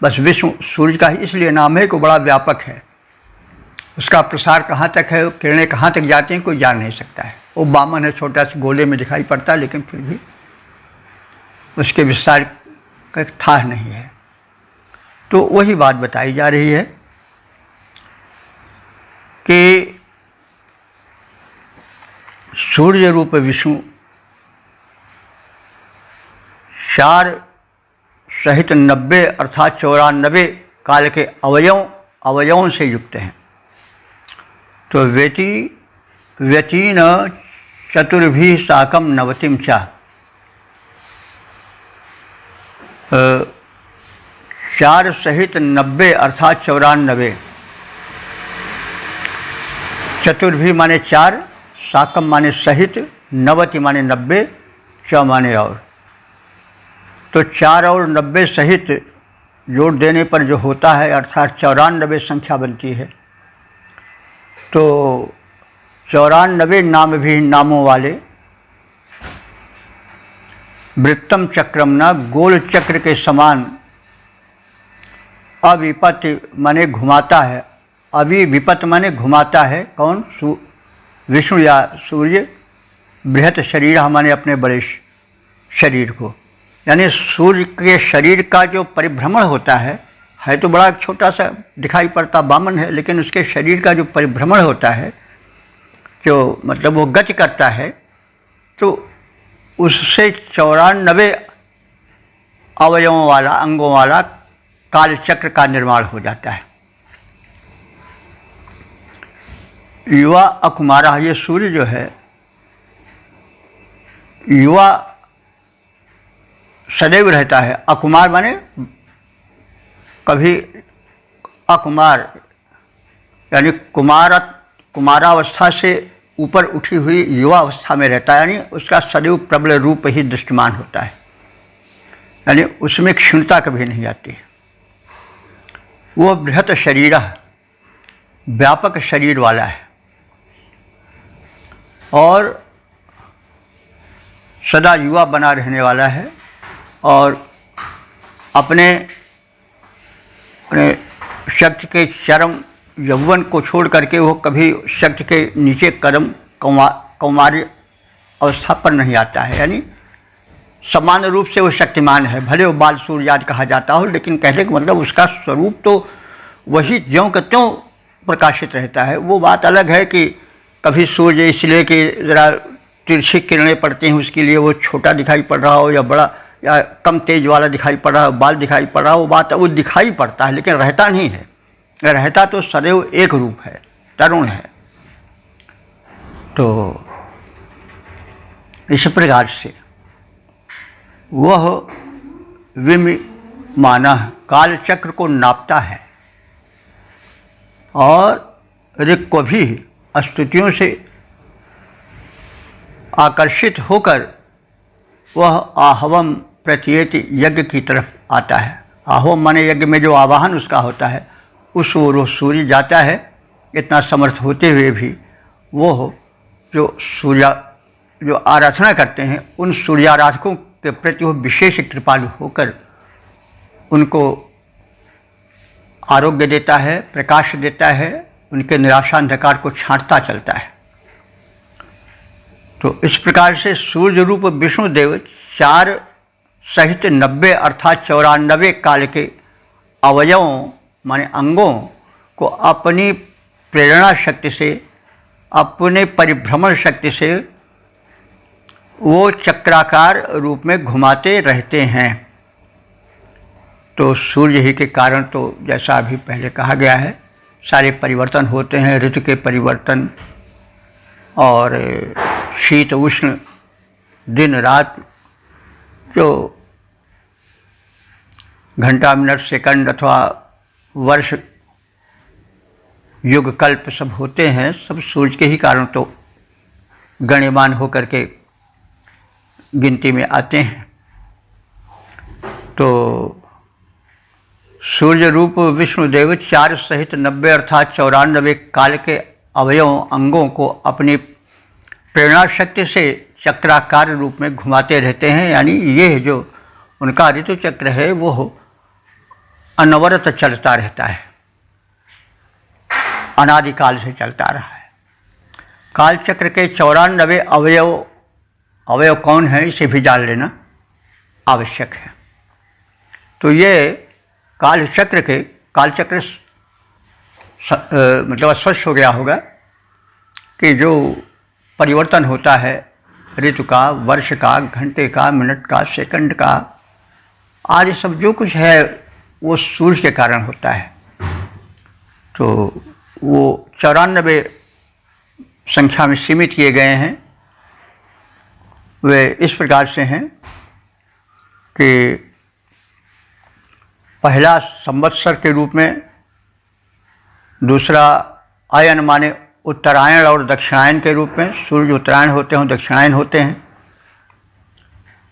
बस विष्णु सूर्य का ही इसलिए नाम है कि वो बड़ा व्यापक है। उसका प्रसार कहाँ तक है, किरणें कहाँ तक जाती हैं, कोई जान नहीं सकता है। वो बामन है, छोटा सा गोले में दिखाई पड़ता है, लेकिन फिर भी उसके विस्तार का था नहीं है। तो वही बात बताई जा रही है कि सूर्य रूप विष्णु 4 सहित 90 अर्थात 94 काल के अवयवों से युक्त हैं। तो व्यतीन चतुर्भि साकम नवतिम चा, 4 सहित 90 अर्थात 94। चतुर्भि माने 4, साकम माने सहित, नवति माने 90, च माने और। तो 4 और 90 सहित जोड़ देने पर जो होता है अर्थात 94 संख्या बनती है। तो 94 नाम भी नामों वाले वृत्तम चक्रम न, गोल चक्र के समान अविपत माने घुमाता है। अविविपत माने घुमाता है। कौन? विष्णु या सूर्य। बृहत शरीर माने अपने बड़े शरीर को, यानी सूर्य के शरीर का जो परिभ्रमण होता है तो बड़ा छोटा सा दिखाई पड़ता, बामन है, लेकिन उसके शरीर का जो परिभ्रमण होता है, जो मतलब वो गति करता है, तो उससे 94 अवयवों वाला, अंगों वाला कालचक्र का निर्माण हो जाता है। युवा अकुमारा, ये सूर्य जो है युवा सदैव रहता है। अकुमार माने कभी अकुमार, यानी कुमारावस्था से ऊपर उठी हुई युवा अवस्था में रहता है, यानी उसका सदैव प्रबल रूप ही दृष्टिमान होता है, यानी उसमें क्षीणता कभी नहीं आती। वो बृहत शरीर, व्यापक शरीर वाला है और सदा युवा बना रहने वाला है और अपने शक्ति के चरम यौवन को छोड़ करके वो कभी शक्ति के नीचे कदम कौमार्य अवस्था पर नहीं आता है। यानी समान रूप से वो शक्तिमान है, भले वो बाल सूर्याद कहा जाता हो, लेकिन कहने का मतलब उसका स्वरूप तो वही ज्यों का त्यों प्रकाशित रहता है। वो बात अलग है कि कभी सूर्य इसलिए कि ज़रा तिरछी किरणें पड़ती हैं उसके लिए वो छोटा दिखाई पड़ रहा हो या बड़ा या कम तेज वाला दिखाई पड़ रहा हो, बाल दिखाई पड़ रहा हो, वो बात वो दिखाई पड़ता है लेकिन रहता नहीं है। रहता तो सदैव एक रूप है, तरुण है। तो इस प्रकार से वह विमानः काल चक्र को नापता है और ऋक् को भी स्तुतियों से आकर्षित होकर वह आहवम प्रत्येति यज्ञ की तरफ आता है। आहवम माने यज्ञ में जो आवाहन उसका होता है उस ओर सूर्य जाता है। इतना समर्थ होते हुए भी वो जो आराधना करते हैं उन सूर्याराधकों के प्रति वो विशेष कृपालु होकर उनको आरोग्य देता है, प्रकाश देता है, उनके निराशा अंधकार को छांटता चलता है। तो इस प्रकार से सूर्य रूप विष्णुदेव 4 सहित 90 अर्थात 94 काल के अवयवों माने अंगों को अपनी प्रेरणा शक्ति से, अपने परिभ्रमण शक्ति से वो चक्राकार रूप में घुमाते रहते हैं। तो सूर्य ही के कारण तो जैसा अभी पहले कहा गया है सारे परिवर्तन होते हैं, ऋतु के परिवर्तन और शीत उष्ण, दिन रात, जो घंटा मिनट सेकंड अथवा वर्ष युग कल्प सब होते हैं, सब सूर्य के ही कारण तो गण्यमान होकर के गिनती में आते हैं। तो सूर्य रूप विष्णुदेव 4 सहित 90 अर्थात 94 काल के अवयवों अंगों को अपनी प्रेरणा शक्ति से चक्राकार रूप में घुमाते रहते हैं। यानी ये जो उनका ऋतु चक्र है वो अनवरत चलता रहता है, अनादिकाल से चलता रहा है। काल चक्र के 94 अवयव कौन है इसे भी जान लेना आवश्यक है। तो ये काल चक्र मतलब स्पष्ट हो गया होगा कि जो परिवर्तन होता है ऋतु का, वर्ष का, घंटे का, मिनट का, सेकंड का, आदि सब जो कुछ है वो सूर्य के कारण होता है। तो वो 94 संख्या में सीमित किए गए हैं। वे इस प्रकार से हैं कि पहला संवत्सर के रूप में, दूसरा आयन माने उत्तरायण और दक्षिणायन के रूप में, सूर्य उत्तरायण होते हैं, दक्षिणायन होते हैं।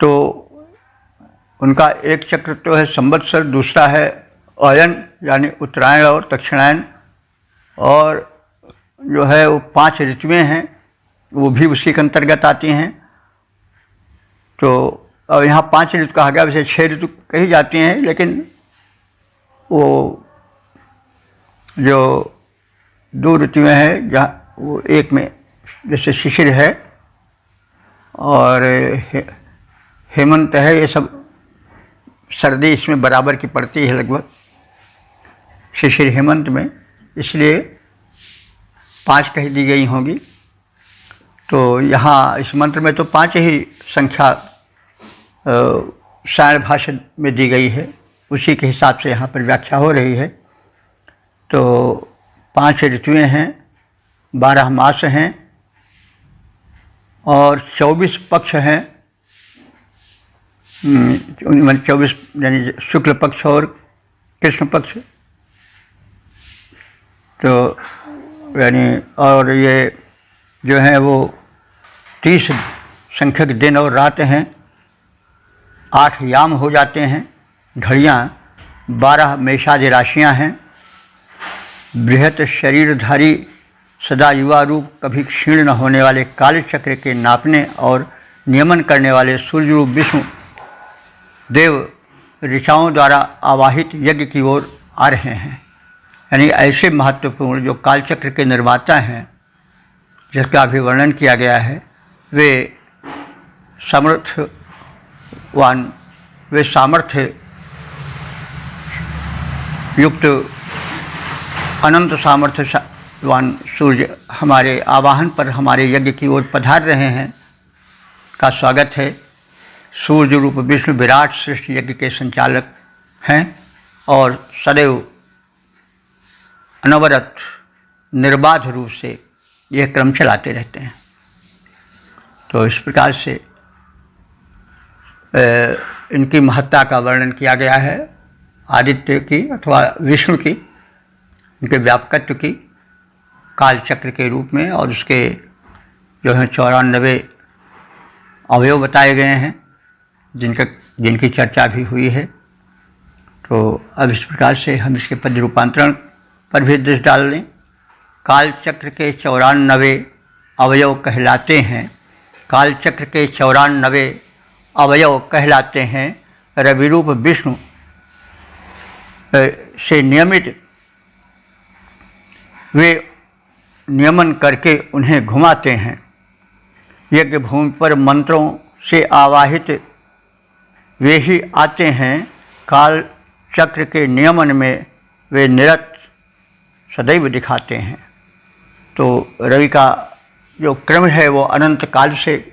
तो उनका एक चक्र तो है संवत्सर, दूसरा है आयन यानी उत्तरायण और दक्षिणायन, और जो है वो 5 ऋतुएं हैं वो भी उसी के अंतर्गत आती हैं। तो अब यहाँ 5 ऋतु कहा गया, वैसे 6 ऋतु कही जाती हैं, लेकिन वो जो 2 ऋतुएं हैं जहाँ वो एक में जैसे शिशिर है और हेमंत है, ये सब सर्दी इसमें बराबर की पड़ती है लगभग शिशिर हेमंत में, इसलिए 5 कही दी गई होंगी। तो यहाँ इस मंत्र में तो 5 ही संख्या सायण भाषा में दी गई है, उसी के हिसाब से यहाँ पर व्याख्या हो रही है। तो 5 ऋतुएं हैं, 12 मास हैं और 24 पक्ष हैं। 24 यानी शुक्ल पक्ष और कृष्ण पक्ष। तो यानी और ये जो हैं वो 30 संख्यक दिन और रात हैं, 8 याम हो जाते हैं, घड़ियाँ 12 मेषादि राशियाँ हैं बृहत शरीरधारी सदा युवा रूप कभी क्षीण न होने वाले काल चक्र के नापने और नियमन करने वाले सूर्य रूप विष्णु देव ऋचाओं द्वारा आवाहित यज्ञ की ओर आ रहे हैं। यानी ऐसे महत्वपूर्ण जो कालचक्र के निर्माता हैं, जिसका अभी वर्णन किया गया है, वे सामर्थ्य युक्त अनंत सामर्थ्यवान सूर्य हमारे आवाहन पर हमारे यज्ञ की ओर पधार रहे हैं का स्वागत है। सूर्य रूप विष्णु विराट सृष्टि यज्ञ के संचालक हैं और सदैव अनवरत निर्बाध रूप से यह क्रम चलाते रहते हैं। तो इस प्रकार से इनकी महत्ता का वर्णन किया गया है, आदित्य की अथवा विष्णु की, उनके व्यापकत्व की कालचक्र के रूप में, और उसके जो है 94 अवयव बताए गए हैं जिनकी चर्चा भी हुई है। तो अब इस प्रकार से हम इसके पद रूपांतरण पर भी दृष्टि डाल लें। कालचक्र के 94 अवयव कहलाते हैं। कालचक्र के 94 अवयव कहलाते हैं। रविरूप विष्णु से नियमित वे नियमन करके उन्हें घुमाते हैं। यज्ञ भूमि पर मंत्रों से आवाहित वे ही आते हैं। काल चक्र के नियमन में वे निरत सदैव दिखाते हैं। तो रवि का जो क्रम है वो अनंत काल से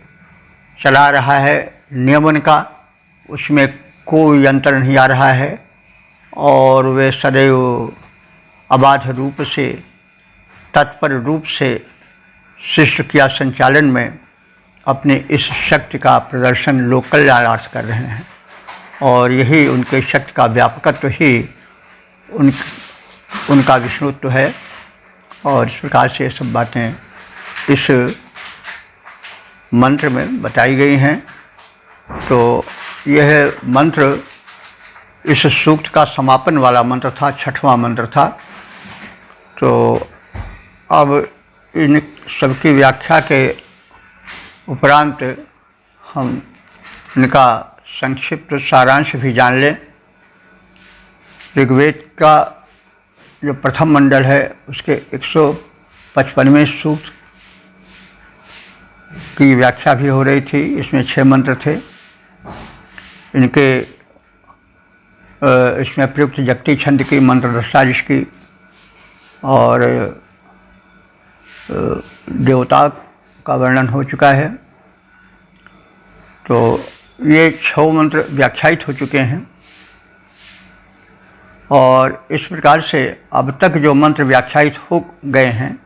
चला रहा है नियमन का, उसमें कोई अंतर नहीं आ रहा है और वे सदैव अबाध रूप से, तत्पर रूप से सृष्टि क्रिया संचालन में अपने इस शक्ति का प्रदर्शन लोक कल्याणार्थ कर रहे हैं और यही उनके शक्ति का व्यापकत्व ही उनका विष्णुत्व है। और इस प्रकार से सब बातें इस मंत्र में बताई गई हैं। तो यह मंत्र इस सूक्त का समापन वाला मंत्र था, 6वां मंत्र था। तो अब इन सबकी व्याख्या के उपरांत हम इनका संक्षिप्त सारांश भी जान लें। ऋग्वेद का जो प्रथम मंडल है उसके 155वें सूक्त की व्याख्या भी हो रही थी। इसमें 6 मंत्र थे। इसमें प्रयुक्त जगती छंद की, मंत्र दृष्टारिश की और देवता का वर्णन हो चुका है। तो ये 6 मंत्र व्याख्यायित हो चुके हैं और इस प्रकार से अब तक जो मंत्र व्याख्यायित हो गए हैं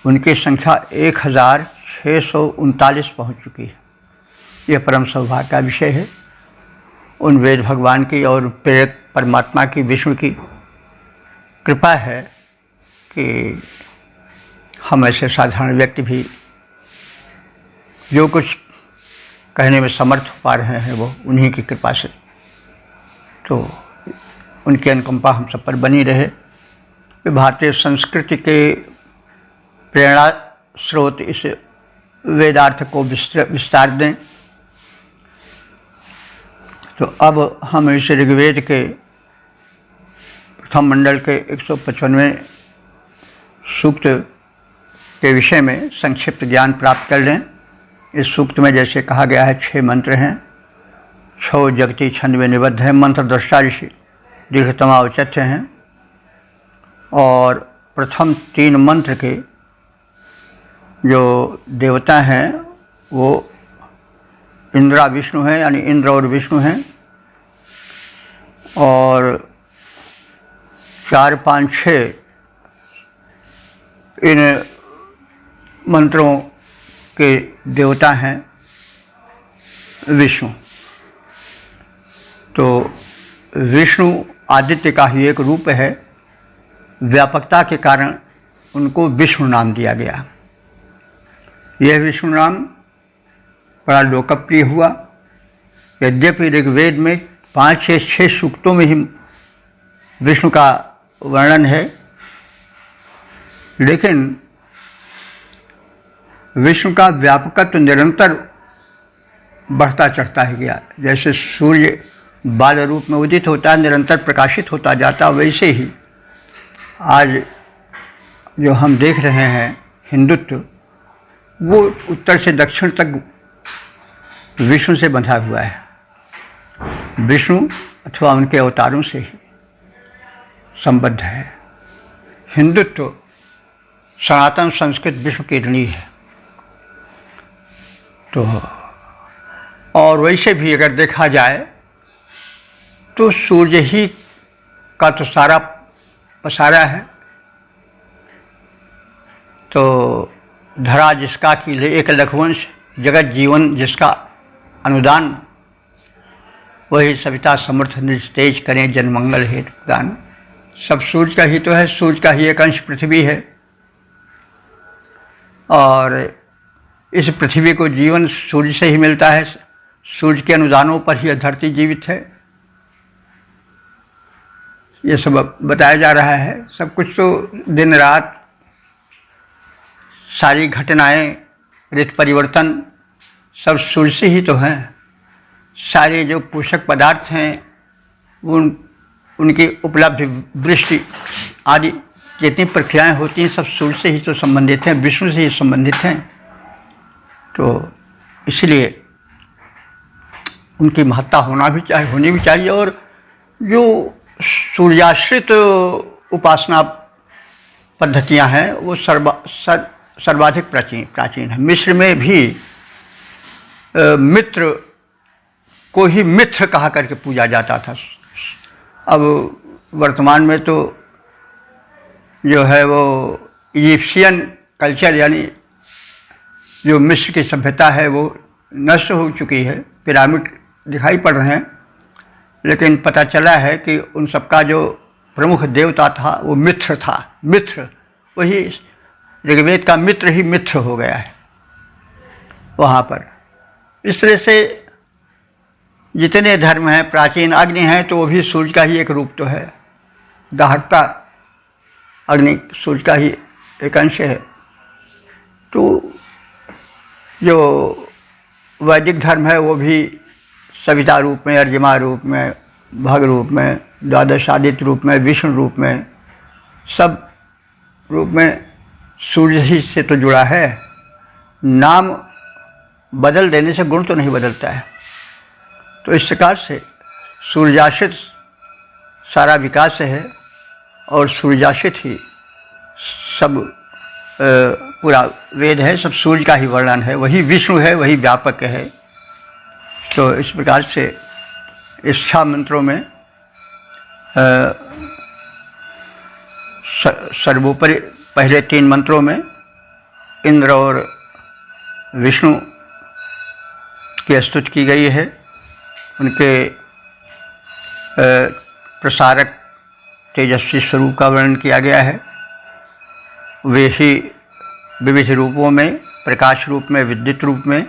उनकी संख्या 1639 पहुंच चुकी है। यह परम सौभाग्य का विषय है। उन वेद भगवान की और प्रेरक परमात्मा की, विष्णु की कृपा है कि हम ऐसे साधारण व्यक्ति भी जो कुछ कहने में समर्थ हो पा रहे हैं वो उन्हीं की कृपा से। तो उनकी अनुकंपा हम सब पर बनी रहे। भारतीय संस्कृति के प्रेरणा स्रोत इस वेदार्थ को विस्तार दें। तो अब हम इस ऋग्वेद के प्रथम मंडल के 155वें सूक्त के विषय में संक्षिप्त ज्ञान प्राप्त कर लें। इस सूक्त में जैसे कहा गया है 6 मंत्र हैं, 6 जगती छंद में निबद्ध हैं। मंत्र दृष्टा ऋषि दीर्घतमा औचित्य हैं और प्रथम 3 मंत्र के जो देवता हैं वो इंद्रा विष्णु हैं, यानी इंद्र और विष्णु हैं। और 4, 5, 6 इन मंत्रों के देवता हैं विष्णु। तो विष्णु आदित्य का ही एक रूप है। व्यापकता के कारण उनको विष्णु नाम दिया गया। यह विष्णु नाम बड़ा लोकप्रिय हुआ। यद्यपि ऋग्वेद में 5 या 6 सूक्तों में ही विष्णु का वर्णन है, लेकिन विष्णु का व्यापकत्व निरंतर बढ़ता चढ़ता ही गया। जैसे सूर्य बाल रूप में उदित होता है, निरंतर प्रकाशित होता जाता, वैसे ही आज जो हम देख रहे हैं हिंदुत्व, वो उत्तर से दक्षिण तक विष्णु से बंधा हुआ है। विष्णु अथवा उनके अवतारों से ही संबद्ध है। हिंदुत्व सनातन संस्कृत विश्व की ऋणी है। तो और वैसे भी अगर देखा जाए तो सूर्य ही का तो सारा पसारा है। तो धरा जिसका कीले एक लघुवंश, जगत जीवन जिसका अनुदान, वही सविता समर्थ निज तेज करें जनमंगल हेतु दान। सब सूर्य का ही तो है, सूर्य का ही एक अंश पृथ्वी है, और इस पृथ्वी को जीवन सूर्य से ही मिलता है। सूर्य के अनुदानों पर ही धरती जीवित है। ये सब बताया जा रहा है। सब कुछ तो दिन रात सारी घटनाएं, ऋतु परिवर्तन सब सूर्य से ही तो हैं। सारे जो पोषक पदार्थ हैं उनकी उपलब्धि, वृष्टि आदि जितनी प्रक्रियाएं होती हैं सब सूर्य से ही तो संबंधित हैं, विष्णु से ही संबंधित हैं। तो इसलिए उनकी महत्ता होनी भी चाहिए। और जो सूर्याश्रित उपासना पद्धतियां हैं वो सर्वाधिक प्राचीन है। मिस्र में भी मित्र को ही मित्र कहा करके पूजा जाता था। अब वर्तमान में तो जो है वो इजिप्शियन कल्चर यानी जो मिस्र की सभ्यता है वो नष्ट हो चुकी है। पिरामिड दिखाई पड़ रहे हैं, लेकिन पता चला है कि उन सबका जो प्रमुख देवता था वो मित्र था। मित्र वही ऋग्वेद का मित्र ही मित्र हो गया है वहाँ पर। इस तरह से जितने धर्म हैं, प्राचीन अग्नि हैं तो वो भी सूर्य का ही एक रूप तो है। दाहकता अग्नि सूर्य का ही एक अंश है। तो जो वैदिक धर्म है वो भी सविता रूप में, अर्यमा रूप में, भग रूप में, द्वादशादित्य रूप में, विष्णु रूप में, सब रूप में सूर्य ही से तो जुड़ा है। नाम बदल देने से गुण तो नहीं बदलता है। तो इस प्रकार से सूर्याश्रित सारा विकास है और सूर्याश्रित ही सब पूरा वेद है। सब सूर्य का ही वर्णन है। वही विष्णु है, वही व्यापक है। तो इस प्रकार से इस 6 मंत्रों में सर्वोपरि पहले 3 मंत्रों में इंद्र और विष्णु की स्तुति की गई है। उनके प्रसारक तेजस्वी स्वरूप का वर्णन किया गया है। वे ही विविध रूपों में, प्रकाश रूप में, विद्युत रूप में,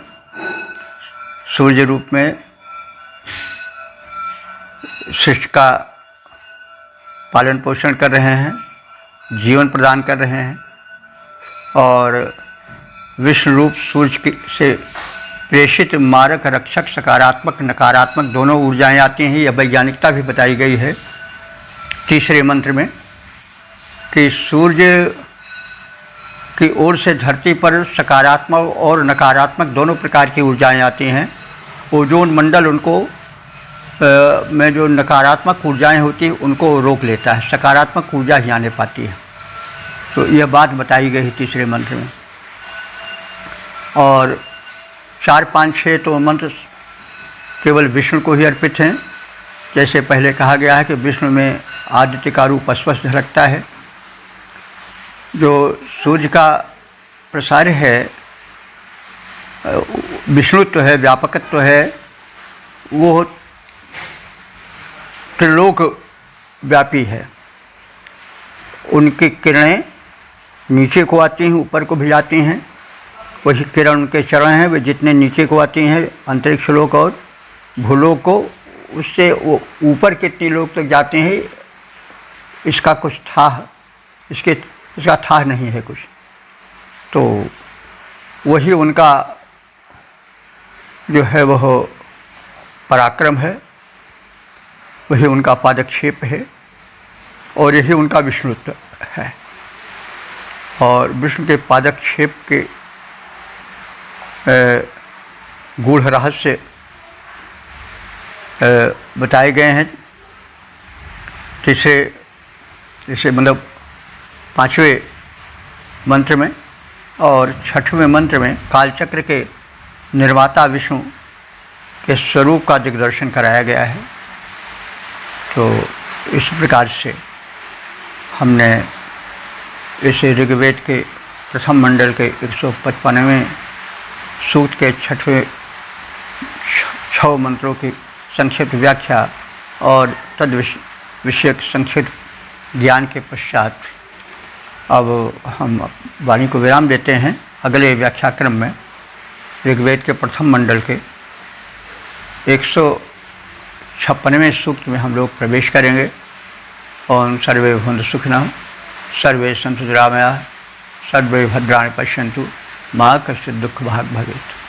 सूर्य रूप में सृष्टि का पालन पोषण कर रहे हैं, जीवन प्रदान कर रहे हैं। और विष्णु रूप सूर्य से प्रेषित मारक, रक्षक, सकारात्मक, नकारात्मक दोनों ऊर्जाएं आती हैं। यह वैज्ञानिकता भी बताई गई है तीसरे मंत्र में कि सूर्य की ओर से धरती पर सकारात्मक और नकारात्मक दोनों प्रकार की ऊर्जाएं आती हैं। ओजोन मंडल उनको में जो नकारात्मक ऊर्जाएं होती हैं उनको रोक लेता है, सकारात्मक ऊर्जा ही आने पाती है। तो यह बात बताई गई है तीसरे मंत्र में। और 4, 5, 6 तो मंत्र केवल विष्णु को ही अर्पित हैं। जैसे पहले कहा गया है कि विष्णु में आदित्य का रूप स्पष्ट झलकता है। जो सूर्य का प्रसार है, विष्णुत्व है, व्यापकत्व है, वो त्रिलोक व्यापी है। उनकी किरणें नीचे को आती हैं, ऊपर को भी जाती हैं। वही किरण उनके चरण हैं, वे जितने नीचे को आती हैं अंतरिक्ष लोक और भूलोक को, उससे वो ऊपर कितनी लोक तक जाते हैं इसका कुछ था, इसके उसका था नहीं है कुछ। तो वही उनका जो है वह पराक्रम है, वही उनका पादक्षेप है और यही उनका विष्णुत्व है। और विष्णु के पादक्षेप के गूढ़ रहस्य बताए गए हैं। जैसे मतलब 5वें मंत्र में और 6वें मंत्र में कालचक्र के निर्माता विष्णु के स्वरूप का दिग्दर्शन कराया गया है। तो इस प्रकार से हमने इसे ऋग्वेद के प्रथम मंडल के 155वें सूक्त के 6 मंत्रों की संक्षिप्त व्याख्या और तद विषयक संक्षिप्त ज्ञान के पश्चात अब हम वाणी को विराम देते हैं। अगले व्याख्याक्रम में ऋग्वेद के प्रथम मंडल के 156वें सूक्त में हम लोग प्रवेश करेंगे। ओम सर्वे भवन्तु सुखिनः, सर्वे सन्तु निरामयाः, सर्वे भद्राणि पश्यन्तु, मा कश्चित् दुःखभाग् भवेत्।